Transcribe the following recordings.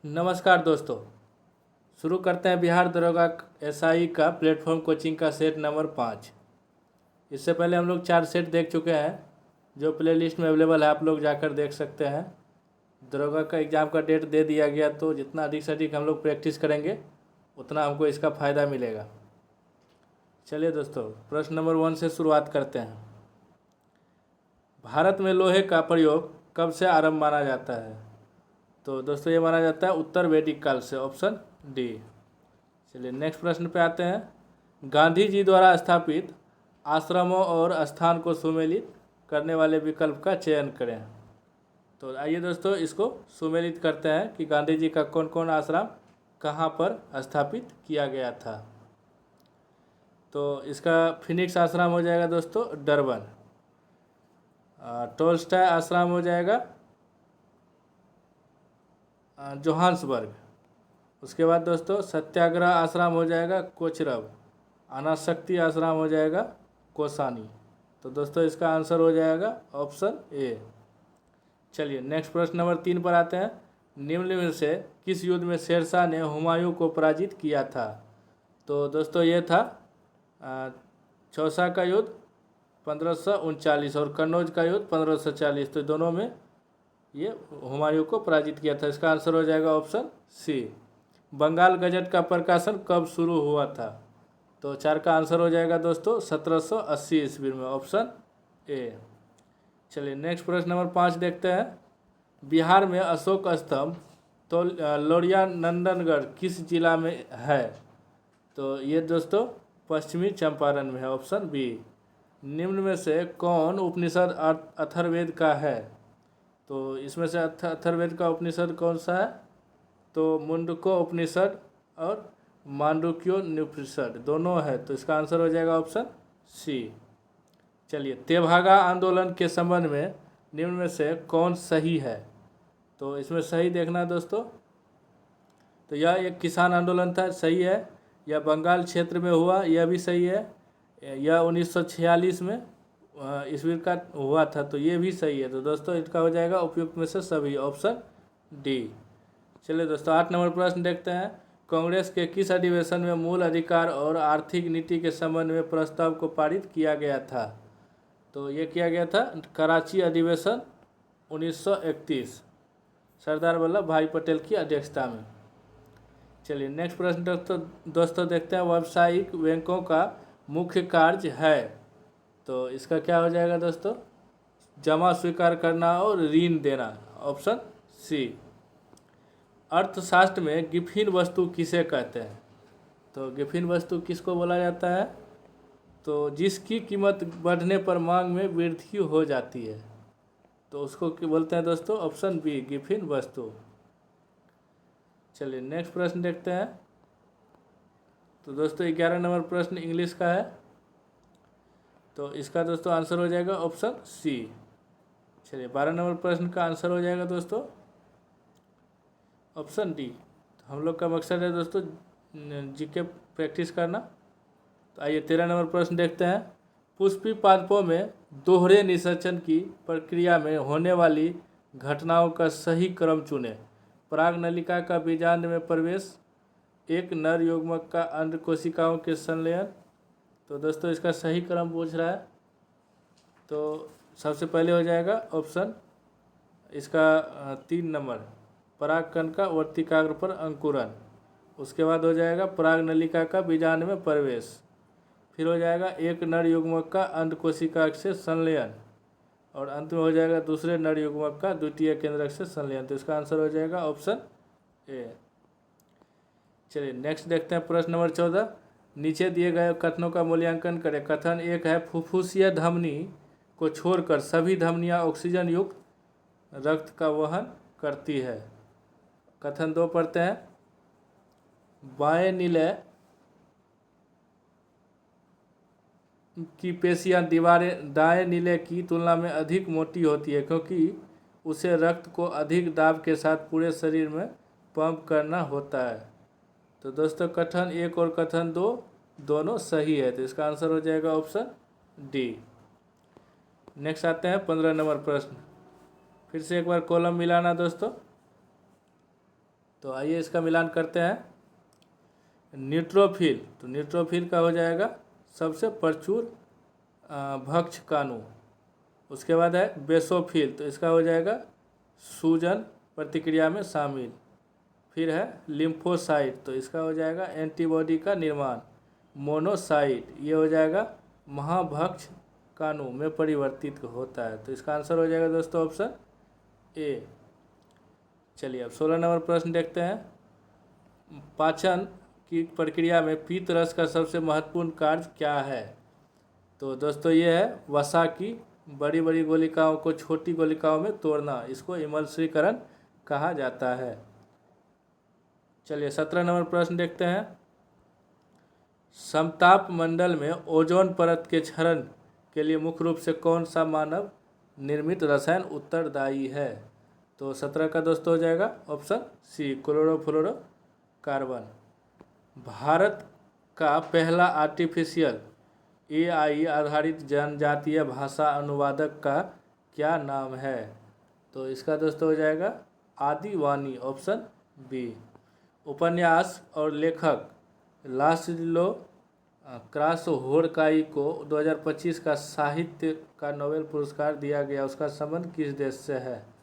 नमस्कार दोस्तों। शुरू करते हैं बिहार दरोगा एसआई का प्लेटफॉर्म कोचिंग का सेट नंबर 5। इससे पहले हम लोग 4 सेट देख चुके हैं, जो प्लेलिस्ट में अवेलेबल है, आप लोग जाकर देख सकते हैं। दरोगा का एग्ज़ाम का डेट दे दिया गया, तो जितना अधिक से अधिक हम लोग प्रैक्टिस करेंगे उतना हमको इसका फ़ायदा मिलेगा। चलिए दोस्तों, प्रश्न नंबर 1 से शुरुआत करते हैं। भारत में लोहे का प्रयोग कब से आरंभ माना जाता है? तो दोस्तों ये माना जाता है उत्तर वैदिक काल से, ऑप्शन डी। चलिए नेक्स्ट प्रश्न पे आते हैं। गांधी जी द्वारा स्थापित आश्रमों और स्थान को सुमेलित करने वाले विकल्प का चयन करें। तो आइए दोस्तों इसको सुमेलित करते हैं कि गांधी जी का कौन कौन आश्रम कहाँ पर स्थापित किया गया था। तो इसका फिनिक्स आश्रम हो जाएगा दोस्तों डरबन। टोल्स्टॉय आश्रम हो जाएगा जोहान्सबर्ग। उसके बाद दोस्तों सत्याग्रह आश्रम हो जाएगा कोचरब। अनाशक्ति आश्रम हो जाएगा कोसानी। तो दोस्तों इसका आंसर हो जाएगा ऑप्शन ए। चलिए नेक्स्ट प्रश्न नंबर 3 पर आते हैं। निम्न में से किस युद्ध में शेरशाह ने हुमायूं को पराजित किया था? तो दोस्तों ये था चौसा का युद्ध 1539 और कन्नौज का युद्ध 1540। तो दोनों में ये हुमायूं को पराजित किया था। इसका आंसर हो जाएगा ऑप्शन सी। बंगाल गजट का प्रकाशन कब शुरू हुआ था? तो 4 का आंसर हो जाएगा दोस्तों 1780 ईस्वी में, ऑप्शन ए। चलिए नेक्स्ट प्रश्न नंबर 5 देखते हैं। बिहार में अशोक स्तंभ तो लोरिया नंदनगढ़ किस जिला में है? तो ये दोस्तों पश्चिमी चंपारण में है, ऑप्शन बी। निम्न में से कौन उपनिषद अथर्ववेद का है? तो इसमें से अथर्ववेद का उपनिषद कौन सा है? तो मुंडको उपनिषद और मांडुक्यो उपनिषद दोनों है। तो इसका आंसर हो जाएगा ऑप्शन सी। चलिए तेभागा आंदोलन के संबंध में निम्न में से कौन सही है? तो इसमें सही देखना दोस्तों। तो यह एक किसान आंदोलन था, सही है। यह बंगाल क्षेत्र में हुआ, यह भी सही है। यह 1946 में ईस्वी का हुआ था, तो ये भी सही है। तो दोस्तों इसका हो जाएगा उपयुक्त में से सभी, ऑप्शन डी। चलिए दोस्तों 8 नंबर प्रश्न देखते हैं। कांग्रेस के किस अधिवेशन में मूल अधिकार और आर्थिक नीति के संबंध में प्रस्ताव को पारित किया गया था? तो ये किया गया था कराची अधिवेशन 1931, सरदार वल्लभ भाई पटेल की अध्यक्षता में। चलिए नेक्स्ट प्रश्न दोस्तों देखते हैं। व्यावसायिक बैंकों का मुख्य कार्य है? तो इसका क्या हो जाएगा दोस्तों? जमा स्वीकार करना और ऋण देना, ऑप्शन सी। अर्थशास्त्र में गिफिन वस्तु किसे कहते हैं? तो गिफिन वस्तु किसको बोला जाता है? तो जिसकी कीमत बढ़ने पर मांग में वृद्धि हो जाती है, तो उसको क्या बोलते हैं दोस्तों? ऑप्शन बी, गिफिन वस्तु। चलिए नेक्स्ट प्रश्न देखते हैं। तो दोस्तों 11 नंबर प्रश्न इंग्लिश का है। तो इसका दोस्तों आंसर हो जाएगा ऑप्शन सी। चलिए 12 नंबर प्रश्न का आंसर हो जाएगा दोस्तों ऑप्शन डी। तो हम लोग का मकसद है दोस्तों जीके प्रैक्टिस करना। तो आइए 13 नंबर प्रश्न देखते हैं। पुष्पी पादपों में दोहरे निषेचन की प्रक्रिया में होने वाली घटनाओं का सही क्रम चुनें। पराग नलिका का बीजांड में प्रवेश, एक नर युग्मक का अंड कोशिकाओं के संलयन। तो दोस्तों इसका सही क्रम पूछ रहा है। तो सबसे पहले हो जाएगा ऑप्शन इसका 3 नंबर, परागकण का वर्तिकाग्र पर अंकुरन। उसके बाद हो जाएगा पराग नलिका का बीजांड में प्रवेश। फिर हो जाएगा एक नर युग्मक का अंड कोशिका से संलयन, और अंत में हो जाएगा दूसरे नर युग्मक का द्वितीय केंद्रक से संलयन। तो इसका आंसर हो जाएगा ऑप्शन ए। चलिए नेक्स्ट देखते हैं प्रश्न नंबर 14। नीचे दिए गए कथनों का मूल्यांकन करें। कथन 1 है फुफ्फुसीय धमनी को छोड़कर सभी धमनियां ऑक्सीजन युक्त रक्त का वहन करती है। कथन 2 पढ़ते हैं। बाएं नीले की पेशियां दीवारें दाएं नीले की तुलना में अधिक मोटी होती है, क्योंकि उसे रक्त को अधिक दाब के साथ पूरे शरीर में पंप करना होता है। तो दोस्तों कथन 1 और कथन 2 दोनों सही है। तो इसका आंसर हो जाएगा ऑप्शन डी। नेक्स्ट आते हैं 15 नंबर प्रश्न। फिर से एक बार कॉलम मिलाना दोस्तों। तो आइए इसका मिलान करते हैं। न्यूट्रोफिल, तो न्यूट्रोफिल का हो जाएगा सबसे प्रचुर भक्ष काणु। उसके बाद है बेसोफिल, तो इसका हो जाएगा सूजन प्रतिक्रिया में शामिल। फिर है लिम्फोसाइट, तो इसका हो जाएगा एंटीबॉडी का निर्माण। मोनोसाइट, ये हो जाएगा महाभक्ष काणु में परिवर्तित होता है। तो इसका आंसर हो जाएगा दोस्तों ऑप्शन ए। चलिए अब 16 नंबर प्रश्न देखते हैं। पाचन की प्रक्रिया में पीत रस का सबसे महत्वपूर्ण कार्य क्या है? तो दोस्तों ये है वसा की बड़ी बड़ी गोलिकाओं को छोटी गोलिकाओं में तोड़ना, इसको इमल्सीकरण कहा जाता है। चलिए 17 नंबर प्रश्न देखते हैं। समताप मंडल में ओजोन परत के क्षरण के लिए मुख्य रूप से कौन सा मानव निर्मित रसायन उत्तरदायी है? तो 17 का दोस्तों हो जाएगा ऑप्शन सी, क्लोरोफ्लोरोकार्बन। भारत का पहला आर्टिफिशियल AI आधारित जनजातीय भाषा अनुवादक का क्या नाम है? तो इसका दोस्तों हो जाएगा आदिवानी, ऑप्शन बी। उपन्यास और लेखक लास्लो क्रासहोड़काई को 2025 का साहित्य का नोबेल पुरस्कार दिया गया, उसका संबंध किस देश से है?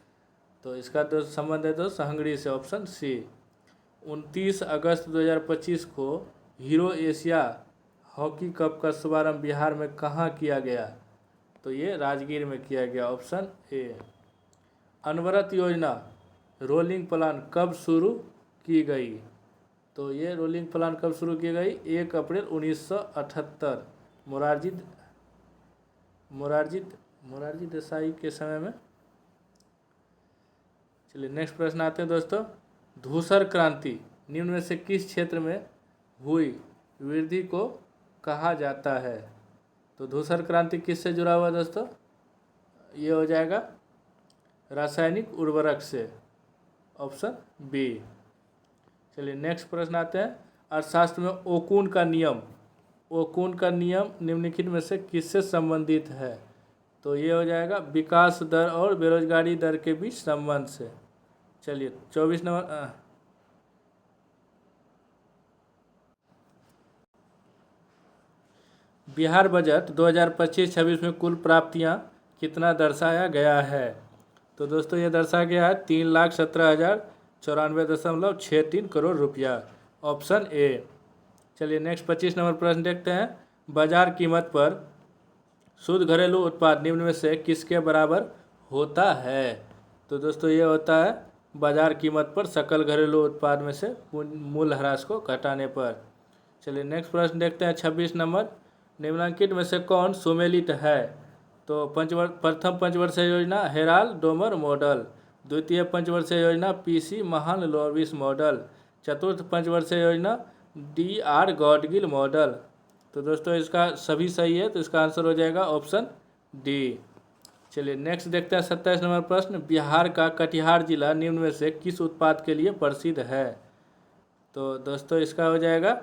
तो इसका संबंध है दोस्त हंगरी से, ऑप्शन सी। 29 अगस्त 2025 को हीरो एशिया हॉकी कप का शुभारंभ बिहार में कहाँ किया गया? तो ये राजगीर में किया गया, ऑप्शन ए। अनवरत योजना रोलिंग प्लान कब शुरू की गई? तो ये रोलिंग प्लान कब शुरू की गई? 1 अप्रैल 1978 मोरारजी देसाई के समय में। चलिए नेक्स्ट प्रश्न आते हैं दोस्तों। धूसर क्रांति निम्न में से किस क्षेत्र में हुई वृद्धि को कहा जाता है? तो धूसर क्रांति किससे जुड़ा हुआ दोस्तों? ये हो जाएगा रासायनिक उर्वरक से, ऑप्शन बी। चलिए नेक्स्ट प्रश्न आते हैं। अर्थशास्त्र में ओकुन का नियम निम्नलिखित में से किससे संबंधित है? तो ये हो जाएगा विकास दर और बेरोजगारी दर के बीच संबंध से। चलिए 24 नंबर बिहार बजट 2025-26 में कुल प्राप्तियां कितना दर्शाया गया है? तो दोस्तों ये दर्शाया गया है 3,17,094.63 करोड़ रुपया, ऑप्शन ए। चलिए नेक्स्ट 25 नंबर प्रश्न देखते हैं। बाजार कीमत पर शुद्ध घरेलू उत्पाद निम्न में से किसके बराबर होता है? तो दोस्तों ये होता है बाजार कीमत पर सकल घरेलू उत्पाद में से मूल्यह्रास को घटाने पर। चलिए नेक्स्ट प्रश्न देखते हैं 26 नंबर। निम्नलिखित में से कौन सुमेलित है? तो प्रथम पंचवर्षीय योजना हेराल्ड डोमर मॉडल, द्वितीय पंचवर्षीय योजना PC महान लोविस मॉडल, चतुर्थ पंचवर्षीय योजना DR गॉडगिल मॉडल। तो दोस्तों इसका सभी सही है, तो इसका आंसर हो जाएगा ऑप्शन डी। चलिए नेक्स्ट देखते हैं 27 नंबर प्रश्न। बिहार का कटिहार जिला निम्न में से किस उत्पाद के लिए प्रसिद्ध है? तो दोस्तों इसका हो जाएगा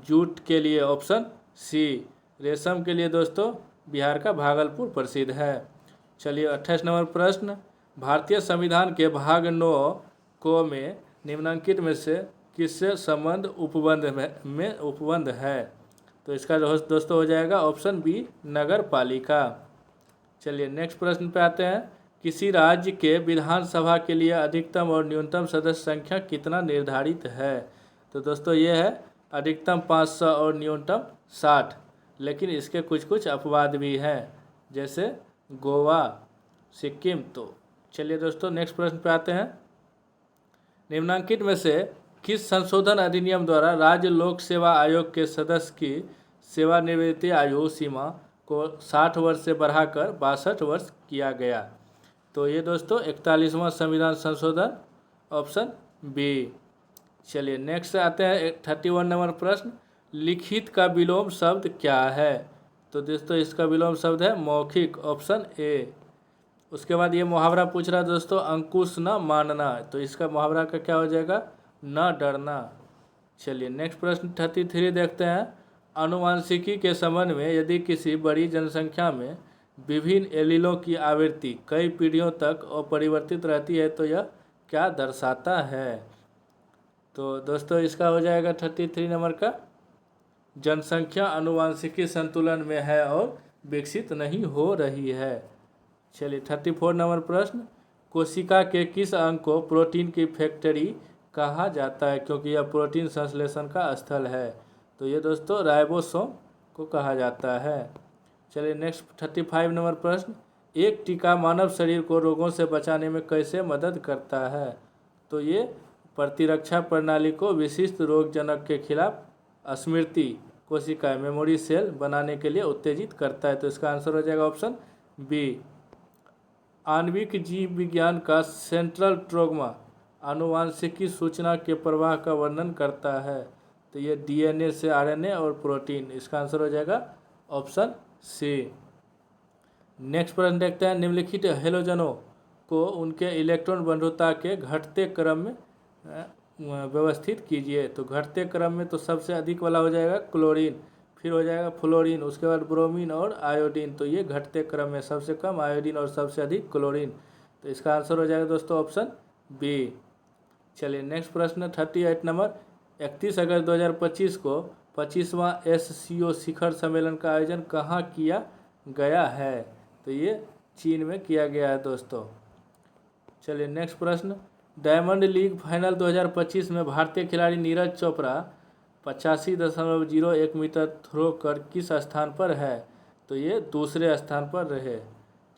जूट के लिए, ऑप्शन सी। रेशम के लिए दोस्तों बिहार का भागलपुर प्रसिद्ध है। चलिए 28 नंबर प्रश्न। भारतीय संविधान के भाग 9 को में निम्नलिखित में से किससे संबंध उपबंध है? तो इसका दोस्तों हो जाएगा ऑप्शन बी, नगर पालिका। चलिए नेक्स्ट प्रश्न पे आते हैं। किसी राज्य के विधानसभा के लिए अधिकतम और न्यूनतम सदस्य संख्या कितना निर्धारित है? तो दोस्तों ये है अधिकतम 500 और न्यूनतम 60, लेकिन इसके कुछ अपवाद भी हैं, जैसे गोवा, सिक्किम। तो चलिए दोस्तों नेक्स्ट प्रश्न पे आते हैं। निम्नलिखित में से किस संशोधन अधिनियम द्वारा राज्य लोक सेवा आयोग के सदस्य की सेवानिवृत्ति आयु सीमा को 60 वर्ष से बढ़ाकर 62 वर्ष किया गया? तो ये दोस्तों 41वां संविधान संशोधन, ऑप्शन बी। चलिए नेक्स्ट आते हैं 31 नंबर प्रश्न। लिखित का विलोम शब्द क्या है? तो दोस्तों इसका विलोम शब्द है मौखिक, ऑप्शन ए। उसके बाद ये मुहावरा पूछ रहा है दोस्तों अंकुश न मानना, तो इसका मुहावरा का क्या हो जाएगा? न डरना। चलिए नेक्स्ट प्रश्न 33 देखते हैं। आनुवांशिकी के संबंध में यदि किसी बड़ी जनसंख्या में विभिन्न एलीलों की आवृत्ति कई पीढ़ियों तक अपरिवर्तित रहती है तो यह क्या दर्शाता है? तो दोस्तों इसका हो जाएगा 33 नंबर का, जनसंख्या आनुवांशिकी संतुलन में है और विकसित नहीं हो रही है। चलिए 34 नंबर प्रश्न, कोशिका के किस अंग को प्रोटीन की फैक्ट्री कहा जाता है, क्योंकि यह प्रोटीन संश्लेषण का स्थल है। तो ये दोस्तों राइबोसोम को कहा जाता है। चलिए नेक्स्ट 35 नंबर प्रश्न, एक टीका मानव शरीर को रोगों से बचाने में कैसे मदद करता है। तो ये प्रतिरक्षा प्रणाली को विशिष्ट रोगजनक के खिलाफ स्मृति कोशिकाएं मेमोरी सेल बनाने के लिए उत्तेजित करता है। तो इसका आंसर हो जाएगा ऑप्शन बी। आणविक जीव विज्ञान का सेंट्रल ट्रोग्मा आनुवांशिकी सूचना के प्रवाह का वर्णन करता है। तो ये डीएनए से आरएनए और प्रोटीन, इसका आंसर हो जाएगा ऑप्शन सी। नेक्स्ट प्रश्न देखते हैं, निम्नलिखित हेलोजनों को उनके इलेक्ट्रॉन बंधुता के घटते क्रम में व्यवस्थित कीजिए। तो घटते क्रम में तो सबसे अधिक वाला हो जाएगा क्लोरीन, फिर हो जाएगा फ्लोरीन, उसके बाद ब्रोमीन और आयोडीन। तो ये घटते क्रम में सबसे कम आयोडीन और सबसे अधिक क्लोरीन। तो इसका आंसर हो जाएगा दोस्तों ऑप्शन बी। चलिए नेक्स्ट प्रश्न 38 नंबर, 31 अगस्त 2025 को 25वां SCO शिखर सम्मेलन का आयोजन कहाँ किया गया है। तो ये चीन में किया गया है दोस्तों। चलिए नेक्स्ट प्रश्न, डायमंड लीग फाइनल 2025 में भारतीय खिलाड़ी नीरज चोपड़ा 85.01 मीटर थ्रो कर किस स्थान पर है। तो ये दूसरे स्थान पर रहे।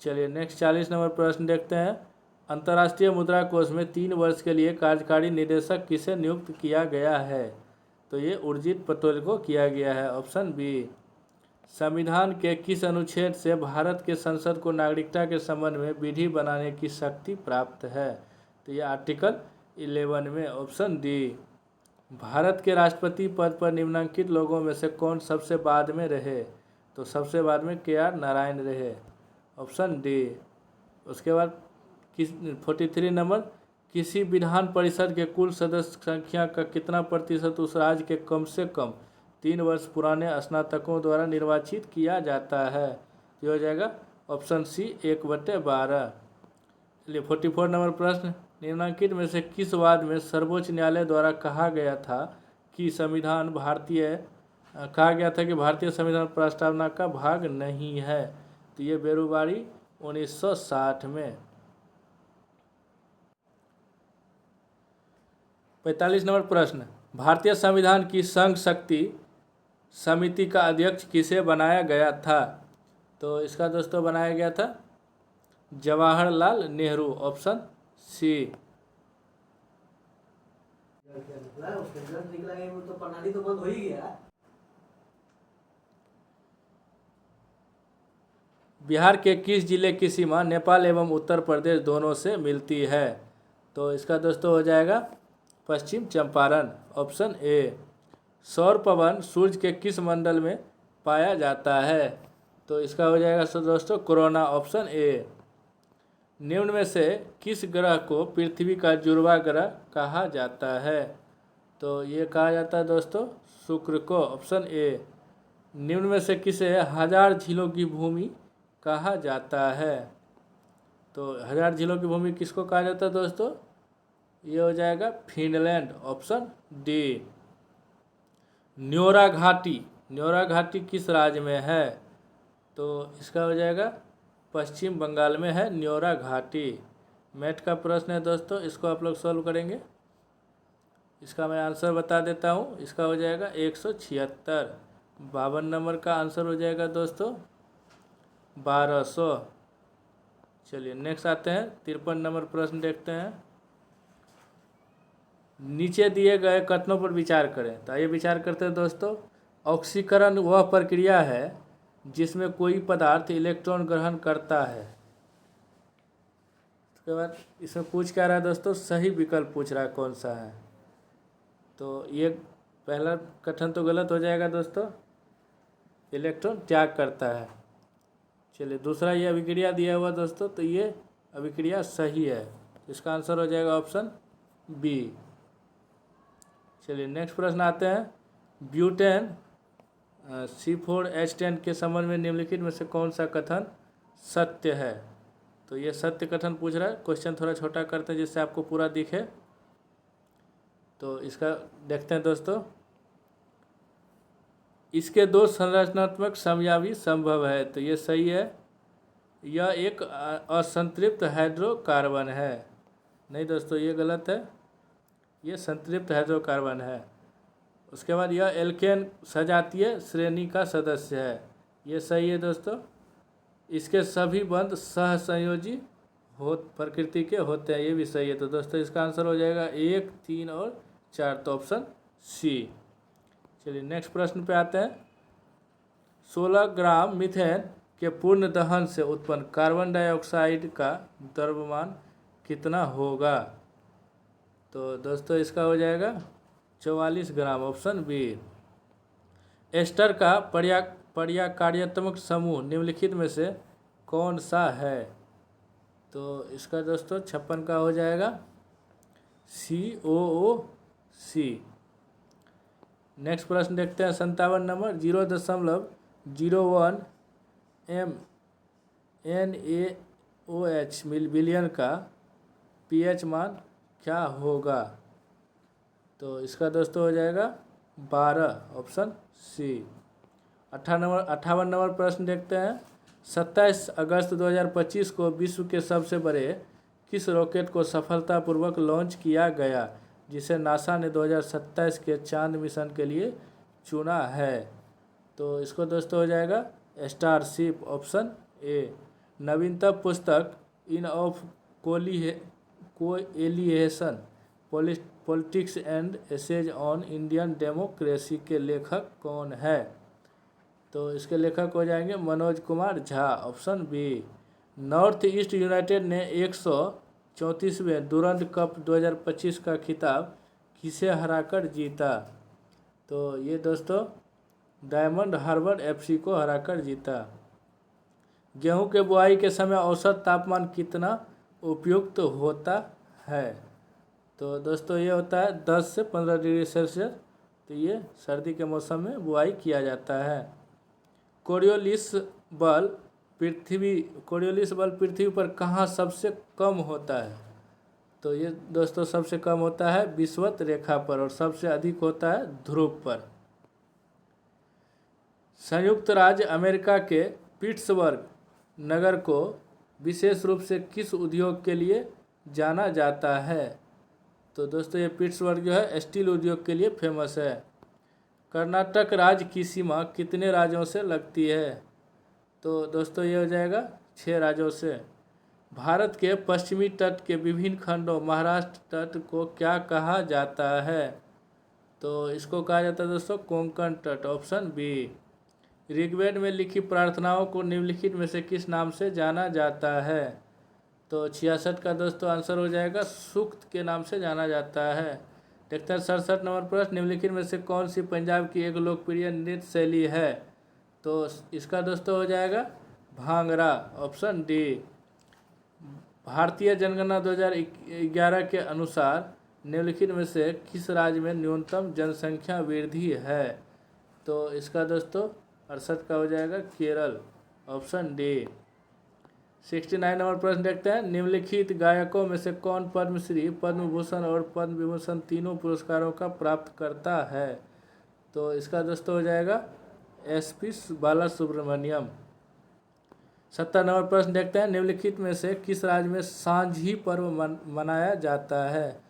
चलिए नेक्स्ट 40 नंबर प्रश्न देखते हैं, अंतर्राष्ट्रीय मुद्रा कोष में 3 वर्ष के लिए कार्यकारी निदेशक किसे नियुक्त किया गया है। तो ये उर्जित पटेल को किया गया है, ऑप्शन बी। संविधान के किस अनुच्छेद से भारत के संसद को नागरिकता के संबंध में विधि बनाने की शक्ति प्राप्त है। तो ये आर्टिकल 11 में, ऑप्शन डी। भारत के राष्ट्रपति पद पर निम्नलिखित लोगों में से कौन सबसे बाद में रहे। तो सबसे बाद में KR नारायण रहे, ऑप्शन डी। उसके बाद 43 नंबर, किसी विधान परिषद के कुल सदस्य संख्या का कितना प्रतिशत उस राज्य के कम से कम 3 वर्ष पुराने स्नातकों द्वारा निर्वाचित किया जाता है। ये हो जाएगा ऑप्शन सी 1/12। चलिए 44 नंबर प्रश्न, निम्नलिखित में से किस वाद में सर्वोच्च न्यायालय द्वारा कहा गया था कि भारतीय संविधान प्रस्तावना का भाग नहीं है। तो ये बेरुबारी 1960 में। 45 नंबर प्रश्न, भारतीय संविधान की संघ शक्ति समिति का अध्यक्ष किसे बनाया गया था। तो इसका दोस्तों बनाया गया था जवाहरलाल नेहरू, ऑप्शन सी। बिहार के किस जिले की सीमा नेपाल एवं उत्तर प्रदेश दोनों से मिलती है। तो इसका दोस्तों हो जाएगा पश्चिम चंपारण, ऑप्शन ए। सौर पवन सूर्य के किस मंडल में पाया जाता है। तो इसका हो जाएगा दोस्तों कोरोना, ऑप्शन ए। निम्न में से किस ग्रह को पृथ्वी का जुड़वा ग्रह कहा जाता है। तो ये कहा जाता है दोस्तों शुक्र को, ऑप्शन ए। निम्न में से किसे 1000 झीलों की भूमि कहा जाता है। तो 1000 झीलों की भूमि किसको कहा जाता है दोस्तों, ये हो जाएगा फिनलैंड, ऑप्शन डी। न्योरा घाटी किस राज्य में है। तो इसका हो जाएगा पश्चिम बंगाल में है न्योरा घाटी। मैथ का प्रश्न है दोस्तों, इसको आप लोग सॉल्व करेंगे। इसका मैं आंसर बता देता हूँ, इसका हो जाएगा 176। 52 नंबर का आंसर हो जाएगा दोस्तों 1200। चलिए नेक्स्ट आते हैं 53 नंबर प्रश्न देखते हैं, नीचे दिए गए कथनों पर विचार करें। तो आइए विचार करते हैं दोस्तों। ऑक्सीकरण वह प्रक्रिया है जिसमें कोई पदार्थ इलेक्ट्रॉन ग्रहण करता है। उसके बाद इसमें पूछ क्या रहा है दोस्तों, सही विकल्प पूछ रहा है कौन सा है। तो ये पहला कथन तो गलत हो जाएगा दोस्तों, इलेक्ट्रॉन त्याग करता है। चलिए दूसरा ये अभिक्रिया दिया हुआ दोस्तों, तो ये अभिक्रिया सही है। इसका आंसर हो जाएगा ऑप्शन बी। चलिए नेक्स्ट प्रश्न आते हैं, ब्यूटेन C4H10 के संबंध में निम्नलिखित में से कौन सा कथन सत्य है। तो ये सत्य कथन पूछ रहा है। क्वेश्चन थोड़ा छोटा करते हैं जिससे आपको पूरा दिखे। तो इसका देखते हैं दोस्तों, इसके दो संरचनात्मक समयावी संभव है, तो ये सही है। यह एक असंतृप्त हाइड्रोकार्बन है। नहीं दोस्तों, ये गलत है, ये संतृप्त हाइड्रोकार्बन है। उसके बाद यह एल्केन सजातीय श्रेणी का सदस्य है, ये सही है दोस्तों। इसके सभी बंध सहसंयोजी हो प्रकृति के होते हैं, ये भी सही है। तो दोस्तों इसका आंसर हो जाएगा 1, 3 और 4, तो ऑप्शन सी। चलिए नेक्स्ट प्रश्न पे आते हैं। 16 ग्राम मीथेन के पूर्ण दहन से उत्पन्न कार्बन डाइऑक्साइड का द्रव्यमान कितना होगा? तो दोस्तों इसका हो जाएगा 44 ग्राम, ऑप्शन बी। एस्टर का पर्याकार्यात्मक समूह निम्नलिखित में से कौन सा है? तो इसका दोस्तों 56 का हो जाएगा COOC। नेक्स्ट प्रश्न देखते हैं 57 नंबर। 0.01 NaOH बिलियन का pH मान क्या होगा? तो इसका दोस्तों हो जाएगा 12, ऑप्शन सी। 58 नंबर प्रश्न देखते हैं। 27 अगस्त 2025 को विश्व के सबसे बड़े किस रॉकेट को सफलतापूर्वक लॉन्च किया गया, जिसे नासा ने 2027 के चांद मिशन के लिए चुना है? तो इसको दोस्तों हो जाएगा स्टारशिप, ऑप्शन ए। नवीनतम पुस्तक in of coalition politics and essays on Indian democracy के लेखक कौन है? तो इसके लेखक हो जाएंगे Manoj Kumar Jha, option B. North East United ने 134वें दुरंत कप 2025 का खिताब किसे हराकर जीता? तो ये दोस्तों डायमंड हार्बर FC को हराकर जीता। गेहूं के बुआई के समय औसत तापमान कितना उपयुक्त होता है? तो दोस्तों ये होता है 10 से 15 डिग्री सेल्सियस। तो ये सर्दी के मौसम में बुआई किया जाता है। कोरियोलिस बल पृथ्वी पर कहाँ सबसे कम होता है? तो ये दोस्तों सबसे कम होता है विषुवत रेखा पर, और सबसे अधिक होता है ध्रुव पर। संयुक्त राज्य अमेरिका के पिट्सबर्ग नगर को विशेष रूप से किस उद्योग के लिए जाना जाता है? तो दोस्तों ये पिट्सबर्ग जो है स्टील उद्योग के लिए फेमस है। कर्नाटक राज्य की सीमा कितने राज्यों से लगती है? तो दोस्तों ये हो जाएगा 6 राज्यों से। भारत के पश्चिमी तट के विभिन्न खंडों महाराष्ट्र तट को क्या कहा जाता है? तो इसको कहा जाता है दोस्तों कोंकण तट, ऑप्शन बी। ऋग्वेद में लिखी प्रार्थनाओं को निम्नलिखित में से किस नाम से जाना जाता है? तो 66 का दोस्तों आंसर हो जाएगा सूक्त के नाम से जाना जाता है। देखते हैं 67 नंबर प्रश्न। निम्नलिखित में से कौन सी पंजाब की एक लोकप्रिय नृत्य शैली है? तो इसका दोस्तों हो जाएगा भांगड़ा, ऑप्शन डी। भारतीय जनगणना 2011 के अनुसार निम्नलिखित में से किस राज्य में न्यूनतम जनसंख्या वृद्धि है? तो इसका दोस्तों 68 का हो जाएगा केरल, ऑप्शन डी। 69 नंबर प्रश्न देखते हैं। निम्नलिखित गायकों में से कौन पद्मश्री, पद्म भूषण और पद्म विभूषण तीनों पुरस्कारों का प्राप्त करता है? तो इसका दोस्तों हो जाएगा SP बालासुब्रमण्यम। 70 नंबर प्रश्न देखते हैं। निम्नलिखित में से किस राज्य में सांझी पर्व मनाया जाता है?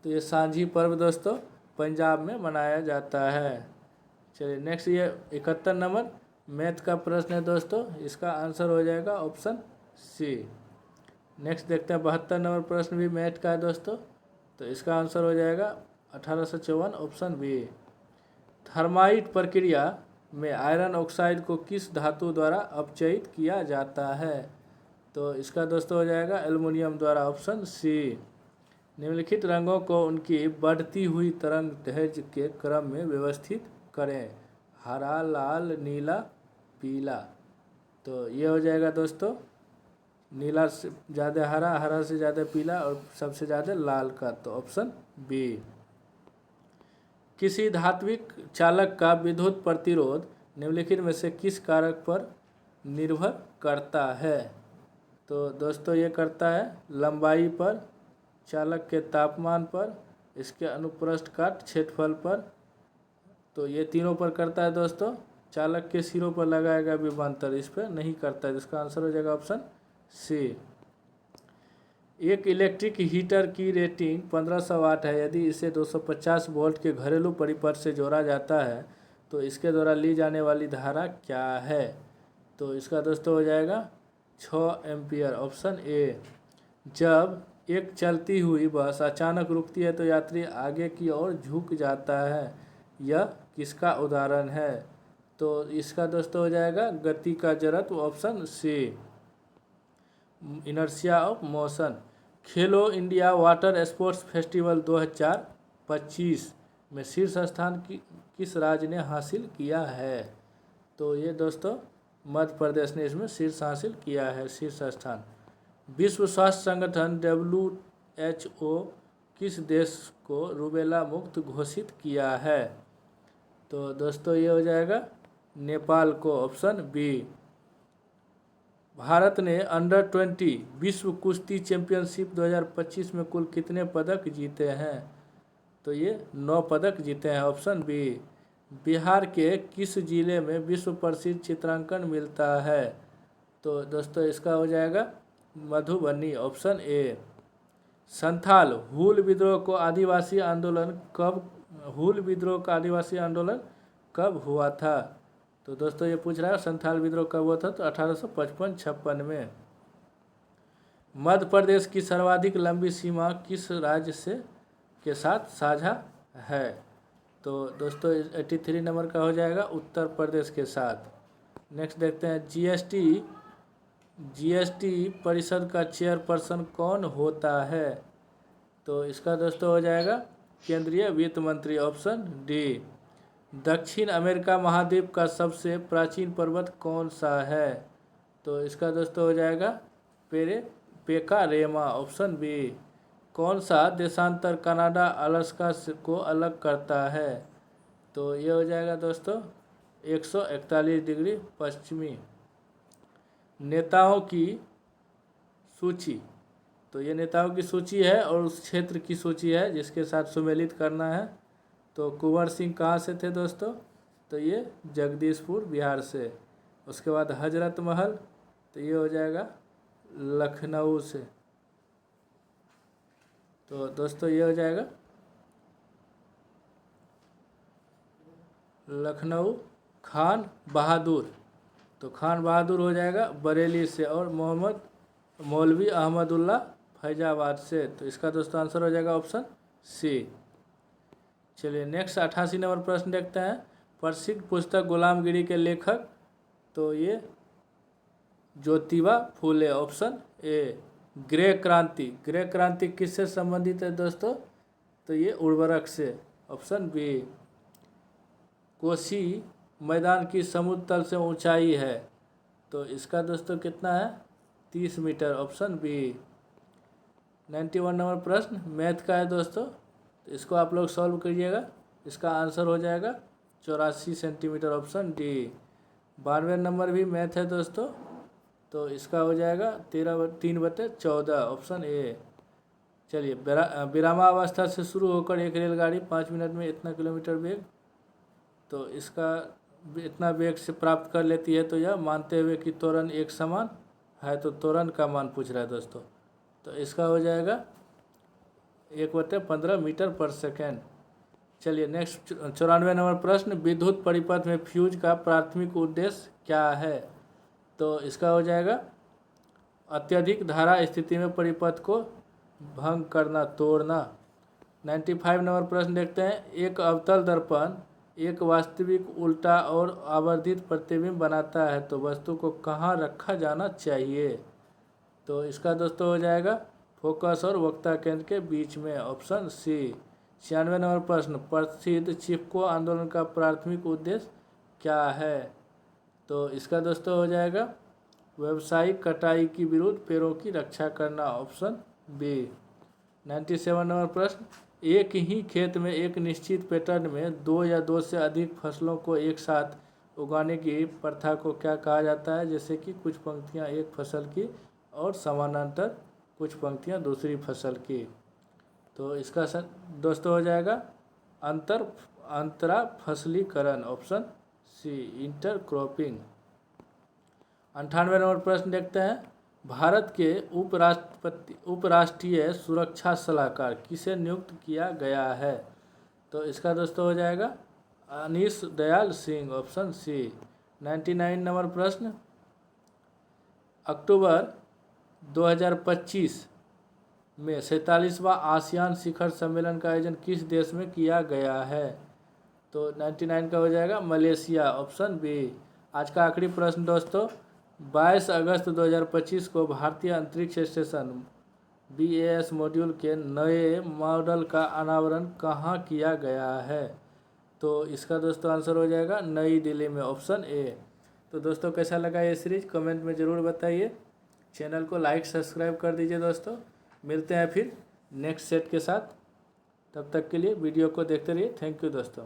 तो ये सांझी पर्व दोस्तों पंजाब में मनाया जाता है। चलिए नेक्स्ट ये 71 नंबर मैथ का प्रश्न है दोस्तों, इसका आंसर हो जाएगा ऑप्शन सी। नेक्स्ट देखते हैं 72 नंबर प्रश्न भी मैथ का है दोस्तों, तो इसका आंसर हो जाएगा 1854, ऑप्शन बी। थर्माइट प्रक्रिया में आयरन ऑक्साइड को किस धातु द्वारा अपचयित किया जाता है? तो इसका दोस्तों हो जाएगा एल्युमिनियम द्वारा, ऑप्शन सी। निम्नलिखित रंगों को उनकी बढ़ती हुई तरंग दैर्घ्य के क्रम में व्यवस्थित करें। हरा, लाल, नीला, पीला। तो ये हो जाएगा दोस्तों नीला से ज़्यादा हरा, हरा से ज़्यादा पीला और सबसे ज़्यादा लाल का, तो ऑप्शन बी। किसी धात्विक चालक का विद्युत प्रतिरोध निम्नलिखित में से किस कारक पर निर्भर करता है? तो दोस्तों ये करता है लंबाई पर, चालक के तापमान पर, इसके अनुप्रस्थ काट क्षेत्रफल पर, तो ये तीनों पर करता है दोस्तों। चालक के सिरों पर लगाएगा विभवांतर, इस पर नहीं करता है। इसका आंसर हो जाएगा ऑप्शन सी। एक इलेक्ट्रिक हीटर की रेटिंग 1500 वाट है। यदि इसे 250 वोल्ट के घरेलू परिपथ से जोड़ा जाता है तो इसके द्वारा ली जाने वाली धारा क्या है? तो इसका दोस्तों हो जाएगा 6 एम्पियर, ऑप्शन ए। जब एक चलती हुई बस अचानक रुकती है तो यात्री आगे की ओर झुक जाता है, यह किसका उदाहरण है? तो इसका दोस्तों हो जाएगा गति का जड़त्व, option C, inertia of motion. Khelo India water sports festival 2025 में शीर्ष स्थान किस राज्य ने हासिल किया है? तो ये दोस्तों मध्य प्रदेश ने इसमें शीर्ष हासिल किया है, शीर्ष स्थान। विश्व स्वास्थ्य संगठन WHO किस देश को रूबेला मुक्त घोषित किया है? तो दोस्तों ये हो जाएगा नेपाल को, ऑप्शन बी। भारत ने अंडर 20 विश्व कुश्ती चैंपियनशिप 2025 में कुल कितने पदक जीते हैं? तो ये 9 पदक जीते हैं, ऑप्शन बी। बिहार के किस जिले में विश्व प्रसिद्ध चित्रांकन मिलता है? तो दोस्तों इसका हो जाएगा मधुबनी, ऑप्शन ए। संथाल हूल विद्रोह का आदिवासी आंदोलन कब हुआ था? तो दोस्तों ये पूछ रहा है संथाल विद्रोह कब हुआ था? तो 1855-56 में। मध्य प्रदेश की सर्वाधिक लंबी सीमा किस राज्य के साथ साझा है? तो दोस्तों 83 नंबर का हो जाएगा उत्तर प्रदेश के साथ। नेक्स्ट देखते हैं जीएसटी परिषद का चेयरपर्सन कौन होता है? तो इसका दोस्तों हो जाएगा केंद्रीय वित्त मंत्री, ऑप्शन डी। दक्षिण अमेरिका महाद्वीप का सबसे प्राचीन पर्वत कौन सा है? तो इसका दोस्तों हो जाएगा पेकारेमा, ऑप्शन बी। कौन सा देशांतर कनाडा अलास्का को अलग करता है? तो ये हो जाएगा दोस्तों 141 डिग्री पश्चिमी। नेताओं की सूची, तो ये नेताओं की सूची है और उस क्षेत्र की सूची है जिसके साथ सुमेलित करना है। तो कुंवर सिंह कहाँ से थे दोस्तों? तो ये जगदीशपुर बिहार से। उसके बाद हजरत महल, तो ये हो जाएगा लखनऊ से। तो दोस्तों ये हो जाएगा लखनऊ। खान बहादुर, तो खान बहादुर हो जाएगा बरेली से। और मौलवी अहमदुल्ला फैजाबाद से। तो इसका दोस्तों आंसर हो जाएगा ऑप्शन सी। चलिए नेक्स्ट 88 नंबर प्रश्न देखते हैं। प्रसिद्ध पुस्तक गुलामगिरी के लेखक, तो ये Jyotiba Phule, option A. Grey क्रांति किससे संबंधित है दोस्तों? तो ये उर्वरक से, ऑप्शन बी। कोसी मैदान की समुद्र तल से ऊंचाई है, तो इसका दोस्तों कितना है? 30 मीटर, ऑप्शन बी। 91 नंबर प्रश्न मैथ का है दोस्तों, तो इसको आप लोग सॉल्व करिएगा। इसका आंसर हो जाएगा 84 सेंटीमीटर, ऑप्शन डी। 92 नंबर भी मैथ है दोस्तों, तो इसका हो जाएगा 3/14, ऑप्शन ए। चलिए विरामावस्था से शुरू होकर एक रेलगाड़ी 5 मिनट में इतना किलोमीटर वेग, तो इसका इतना वेग से प्राप्त कर लेती है, तो यह मानते हुए कि त्वरण एक समान है, तो त्वरण का मान पूछ रहा है दोस्तों। तो इसका हो जाएगा 1/15 मीटर पर सेकेंड। चलिए नेक्स्ट 94 नंबर प्रश्न विद्युत परिपथ में फ्यूज का प्राथमिक उद्देश्य क्या है? तो इसका हो जाएगा अत्यधिक धारा स्थिति में परिपथ को भंग करना, तोड़ना। 95 नंबर प्रश्न देखते हैं। एक अवतल दर्पण एक वास्तविक उल्टा और आवर्धित प्रतिबिंब बनाता है, तो वस्तु को कहाँ रखा जाना चाहिए? तो इसका दोस्तों हो जाएगा फोकस और वक्ता केंद्र के बीच में, ऑप्शन सी। 96 नंबर प्रश्न प्रसिद्ध चिपको आंदोलन का प्राथमिक उद्देश्य क्या है? तो इसका दोस्तों हो जाएगा व्यावसायिक कटाई की विरुद्ध पेड़ों की रक्षा करना, ऑप्शन बी। 97 नंबर प्रश्न एक ही खेत में एक निश्चित पैटर्न में 2 या 2 से अधिक फसलों को एक साथ उगाने की प्रथा को क्या कहा जाता है? जैसे कि कुछ पंक्तियां एक फसल की और समानांतर कुछ पंक्तियां दूसरी फसल की। तो इसका दोस्तों हो जाएगा अंतरा फसलीकरण, ऑप्शन सी, इंटरक्रॉपिंग। 98 नंबर प्रश्न देखते हैं। भारत के उपराष्ट्रीय सुरक्षा सलाहकार किसे नियुक्त किया गया है? तो इसका दोस्तों हो जाएगा Anish Dayal Singh, option C. 99 number प्रश्न। अक्टूबर 2025 में 47वां आसियान शिखर सम्मेलन का आयोजन किस देश में किया गया है? तो 99 का हो जाएगा मलेशिया, ऑप्शन बी। आज का आखिरी प्रश्न दोस्तों। 22 अगस्त 2025 को भारतीय अंतरिक्ष स्टेशन BAS मॉड्यूल के नए मॉडल का अनावरण कहाँ किया गया है? तो इसका दोस्तों आंसर हो जाएगा नई दिल्ली में, ऑप्शन ए। तो दोस्तों कैसा लगा ये सीरीज कमेंट में ज़रूर बताइए। चैनल को लाइक सब्सक्राइब कर दीजिए दोस्तों। मिलते हैं फिर नेक्स्ट सेट के साथ। तब तक के लिए वीडियो को देखते रहिए। थैंक यू दोस्तों।